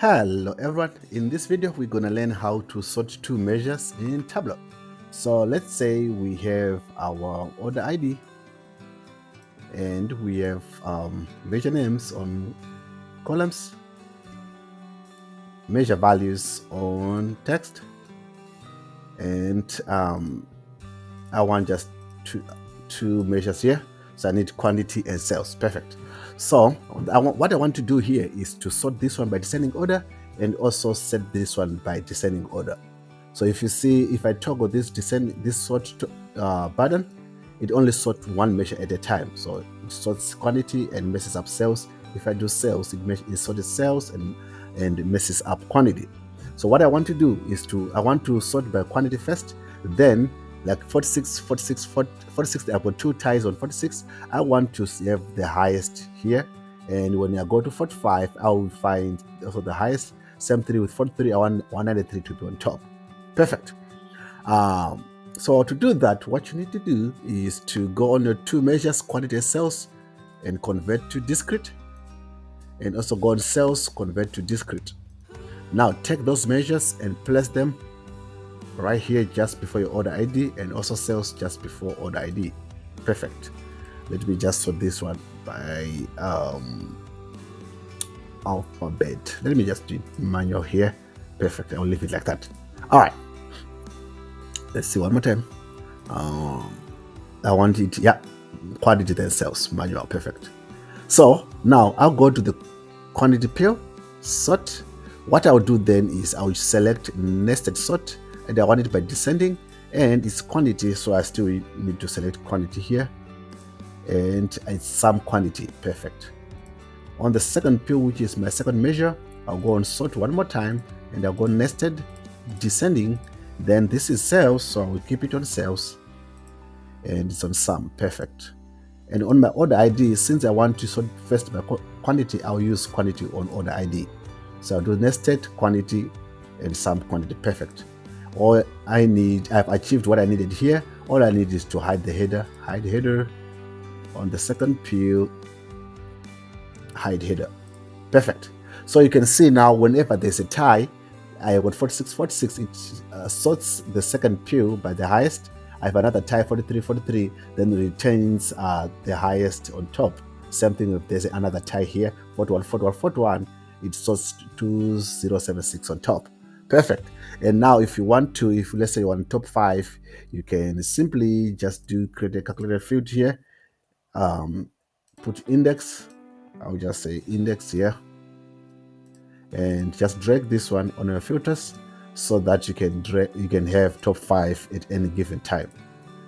Hello everyone, in this video we're going to learn how to sort two measures in Tableau. So let's say we have our order ID and we have measure names on columns, measure values on text, and I want just two measures here. So I need quantity and sales. Perfect. So what I want to do here is to sort this one by descending order and also set this one by descending order. So if you see, if I toggle this sort button, it only sorts one measure at a time. So it sorts quantity and messes up sales. If I do sales, it sorts sales and messes up quantity. So what I want to do is I want to sort by quantity first, then like 46, I've got two ties on 46. I want to have the highest here. And when I go to 45, I will find also the highest. Same thing with 43, I want 103 to be on top. Perfect. So to do that, what you need to do is to go on your two measures, quantity and sales, and convert to discrete. And also go on sales, convert to discrete. Now take those measures and place them right here just before your order ID, and also sales just before order ID. Perfect. Let me just sort this one by alphabet. Let me just do it manual here. Perfect. I'll leave it like that. All right. Let's see one more time. I want it, yeah, quantity then sales, manual. Perfect. So now I'll go to the quantity pill, sort. What I'll do then is I'll select nested sort, and I want it by descending, and it's quantity, so I still need to select quantity here, and it's some quantity. Perfect. On the second pill, which is my second measure, I'll go on sort one more time, and I'll go nested, descending. Then this is sales, so I will keep it on sales, and it's on sum. Perfect. And on my order ID, since I want to sort first by quantity, I'll use quantity on order ID. So I'll do nested, quantity, and sum quantity. Perfect. All I need, I've achieved what I needed here. All I need is to hide the header. Hide header. On the second pill, hide header. Perfect. So you can see now whenever there's a tie, I got 46, it sorts the second pill by the highest. I have another tie, 43, then retains the highest on top. Same thing if there's another tie here, 41, it sorts 2076 on top. Perfect. And now if you want to, if let's say you want top 5, you can simply just create a calculated field here, put index. I'll just say index here, and just drag this one on your filters so that you can have top 5 at any given time.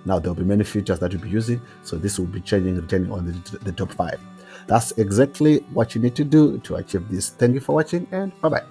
Now there'll be many features that you'll be using, so this will be changing returning on the top 5. That's exactly what you need to do to achieve this. Thank you for watching, and bye bye.